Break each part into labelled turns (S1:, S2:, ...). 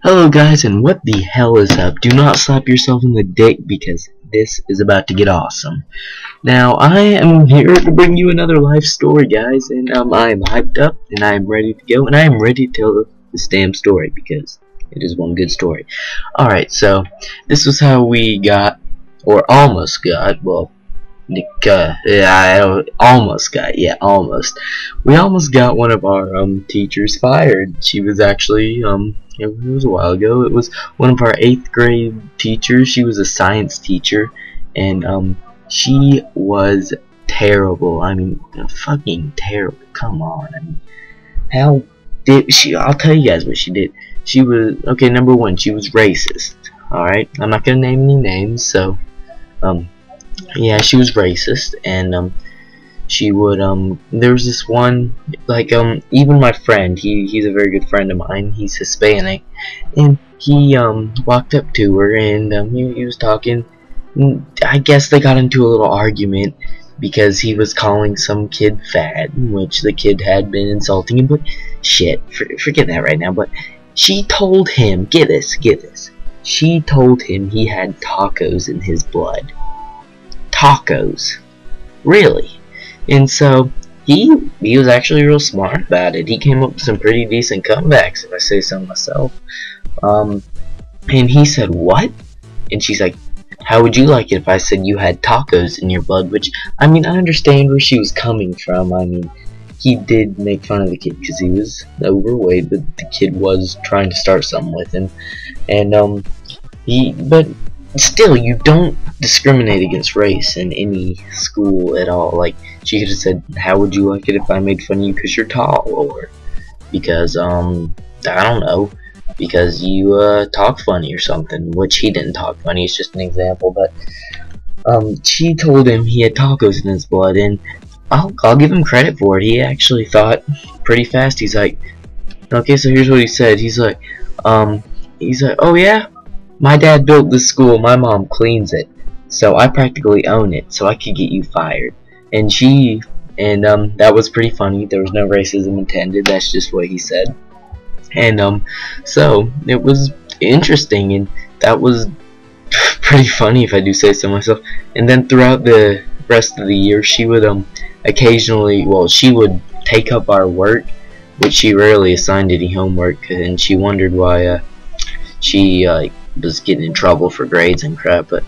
S1: Hello guys, and what the hell is up? Do not slap yourself in the dick because this is about to get awesome. Now, I am here to bring you another life story, guys, and I am hyped up, and I am ready to go, and I am ready to tell this damn story because it is one good story. Alright, so, this was how we got, or almost got, well, almost. We almost got one of our teachers fired. She was actually it was a while ago. It was one of our 8th grade teachers. She was a science teacher, and she was terrible. I mean, fucking terrible. Come on. I mean, how did she? I'll tell you guys what she did. She was okay. Number one, she was racist. All right, I'm not gonna name any names. So yeah, she was racist, and she would there was this one, like, even my friend, he's a very good friend of mine, he's Hispanic, and he walked up to her, and he was talking. I guess they got into a little argument because he was calling some kid fat, which the kid had been insulting him. But shit, forget that right now. But she told him, get this, she told him he had tacos in his blood. Tacos, really? And so he was actually real smart about it. He came up with some pretty decent comebacks, if I say so myself. And he said, what? And she's like, how would you like it if I said you had tacos in your blood? Which, I mean, I understand where she was coming from. I mean, he did make fun of the kid because he was overweight, but the kid was trying to start something with him. And but still, you don't discriminate against race in any school at all. Like, she could have said, how would you like it if I made fun of you because you're tall, or because I don't know, because you talk funny or something, which he didn't talk funny. It's just an example. But she told him he had tacos in his blood, and I'll give him credit for it. He actually thought pretty fast. He's like, okay, so here's what he said. He's like, oh yeah, my dad built this school, my mom cleans it, so I practically own it, so I could get you fired. And that was pretty funny. There was no racism intended. That's just what he said. And so it was interesting, and that was pretty funny, if I do say so myself. And then throughout the rest of the year, she would occasionally, well, she would take up our work, which she rarely assigned any homework, and she wondered why she was getting in trouble for grades and crap. But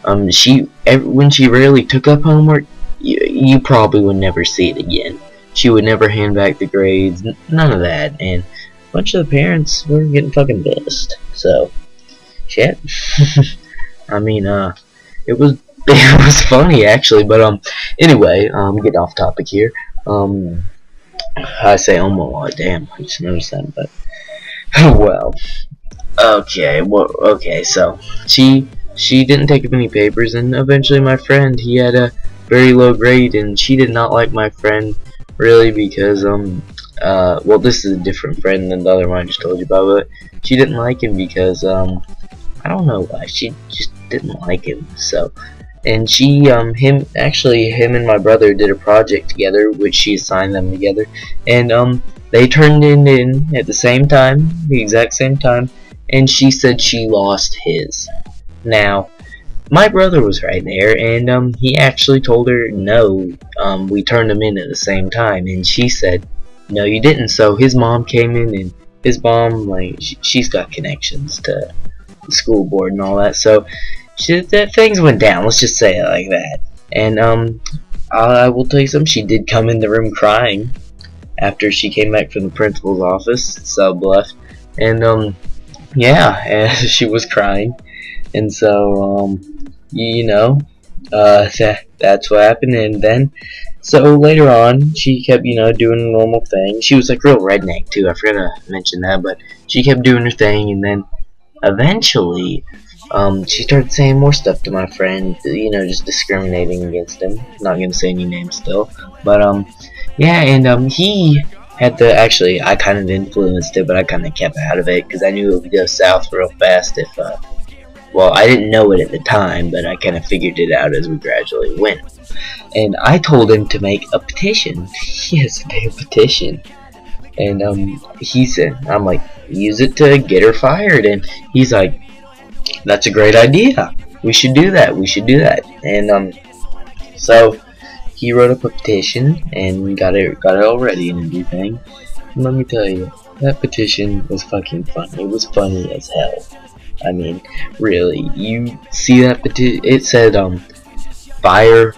S1: when she rarely took up homework, you probably would never see it again. She would never hand back the grades, none of that, and a bunch of the parents were getting fucking pissed. So shit. I mean, it was funny actually. But anyway, getting off topic here. I say almost, damn, I just noticed that. But well, okay, so she didn't take up any papers, and eventually my friend, he had a very low grade, and she did not like my friend really because well, this is a different friend than the other one I just told you about, but she didn't like him because I don't know why, she just didn't like him. So, and him and my brother did a project together, which she assigned them together, and they turned it in at the same time, the exact same time, and she said she lost his. Now, my brother was right there, and he actually told her, no, we turned them in at the same time, and she said, no, you didn't. So his mom came in, and his mom, like, she's got connections to the school board and all that, so things went down, let's just say it like that. And I will tell you something, she did come in the room crying after she came back from the principal's office, sub left, and yeah, and she was crying. And so you know, that's what happened. And then so later on, she kept, doing a normal thing. She was like real redneck too, I forgot to mention that, but she kept doing her thing. And then eventually she started saying more stuff to my friend, just discriminating against him. Not gonna say any names still, but yeah. And he had to, actually, I kind of influenced it, but I kind of kept out of it because I knew it would go south real fast if well, I didn't know it at the time, but I kind of figured it out as we gradually went. And I told him to make a petition. Yes, make a petition. And he said, I'm like, use it to get her fired. And he's like, that's a great idea. We should do that. We should do that. And so he wrote up a petition and got it all ready and everything. And let me tell you, that petition was fucking funny. It was funny as hell. I mean, really, you see that petition? It said, fire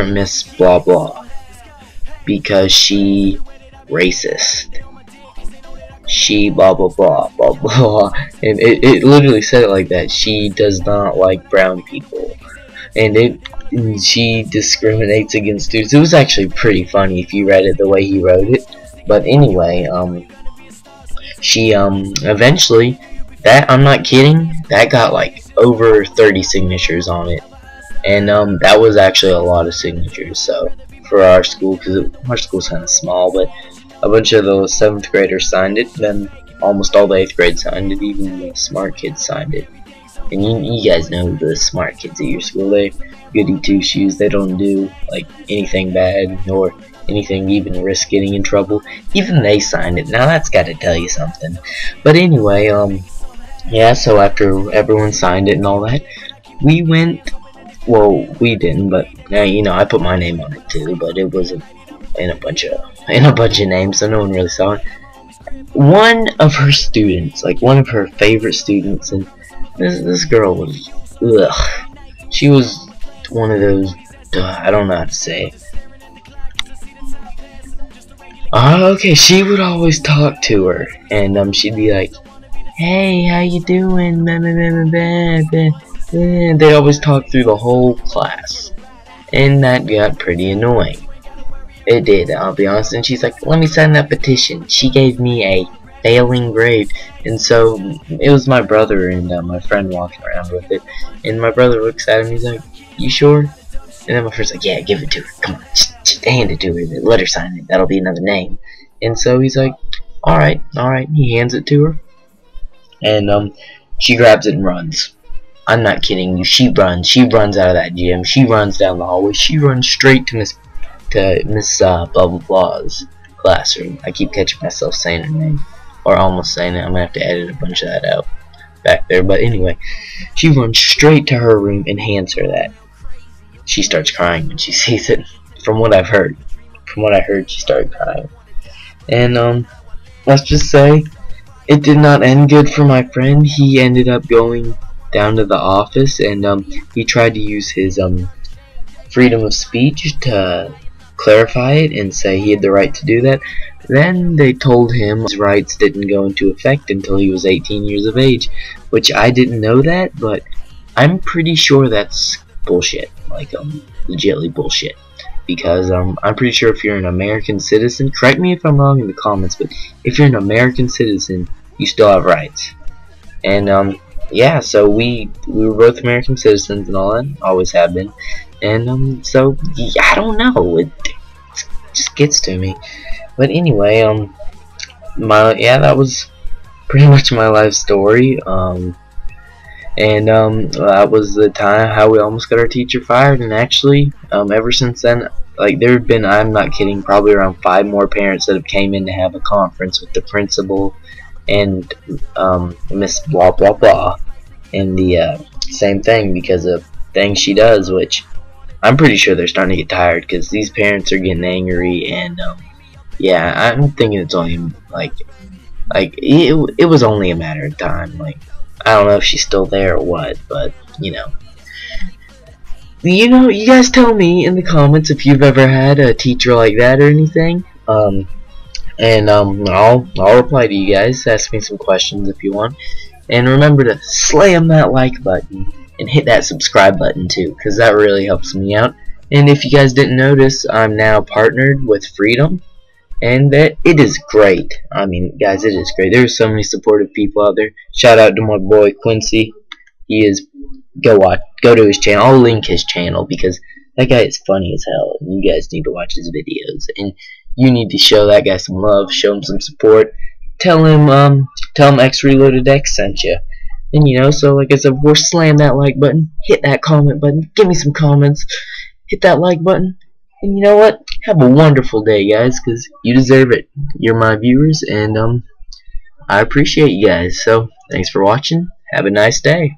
S1: Miss blah blah because she racist. She blah blah blah blah blah, and it literally said it like that. She does not like brown people, and she discriminates against students. It was actually pretty funny if you read it the way he wrote it. But anyway, she eventually, that, I'm not kidding, that got like over 30 signatures on it, and that was actually a lot of signatures. So for our school, because our school's kind of small, but a bunch of those 7th graders signed it, then almost all the 8th grade signed it, even the smart kids signed it. And you guys know the smart kids at your school, they goody two shoes, they don't do like anything bad, nor anything even risk getting in trouble. Even they signed it. Now that's gotta tell you something. But anyway, yeah, so after everyone signed it and all that, we went, well, we didn't, but you know, I put my name on it too, but it was in a bunch of names, so no one really saw it. One of her students, like one of her favorite students, and this girl was, ugh, she was one of those, I don't know how to say it. Okay, she would always talk to her, and she'd be like, hey, how you doing? They always talk through the whole class, and that got pretty annoying. It did, I'll be honest. And she's like, let me sign that petition. She gave me a failing grade, and so it was my brother and my friend walking around with it, and my brother looks at him, he's like, you sure? And then my friend's like, yeah, give it to her, come on, just hand it to her, let her sign it, that'll be another name. And so he's like, alright, he hands it to her, and she grabs it and runs. I'm not kidding you, she runs out of that gym, she runs down the hallway, she runs straight to Miss blah blah blah's classroom. I keep catching myself saying her name, or almost saying it. I'm gonna have to edit a bunch of that out back there. But anyway, she runs straight to her room and hands her that. She starts crying when she sees it. From what I heard, she started crying. And let's just say it did not end good for my friend. He ended up going down to the office, and he tried to use his freedom of speech to clarify it and say he had the right to do that. Then they told him his rights didn't go into effect until he was 18 years of age, which I didn't know that, but I'm pretty sure that's bullshit, like legitly bullshit, because I'm pretty sure if you're an American citizen, correct me if I'm wrong in the comments, but if you're an American citizen, you still have rights. And yeah, so we were both American citizens and all that, always have been. And so yeah, I don't know, it just gets to me. But anyway, that was pretty much my life story. That was the time how we almost got our teacher fired. And actually, ever since then, like, there have been, I'm not kidding, probably around 5 more parents that have came in to have a conference with the principal and Miss blah blah blah, and the same thing, because of things she does, which I'm pretty sure they're starting to get tired, because these parents are getting angry. And yeah, I'm thinking it's only like it was only a matter of time. Like, I don't know if she's still there or what, but you guys tell me in the comments if you've ever had a teacher like that or anything. I'll reply to you guys. Ask me some questions if you want, and remember to slam that like button and hit that subscribe button too, because that really helps me out. And if you guys didn't notice, I'm now partnered with Freedom, and it is great. I mean, guys, it is great. There's so many supportive people out there. Shout out to my boy Qitzy. He is, go to his channel. I'll link his channel, because that guy is funny as hell, and you guys need to watch his videos, and you need to show that guy some love, show him some support. Tell him X Reloaded X sent you. And so like I said before, slam that like button, hit that comment button, give me some comments, hit that like button, And you know what? Have a wonderful day, guys, because you deserve it. You're my viewers, and I appreciate you guys. So, thanks for watching. Have a nice day.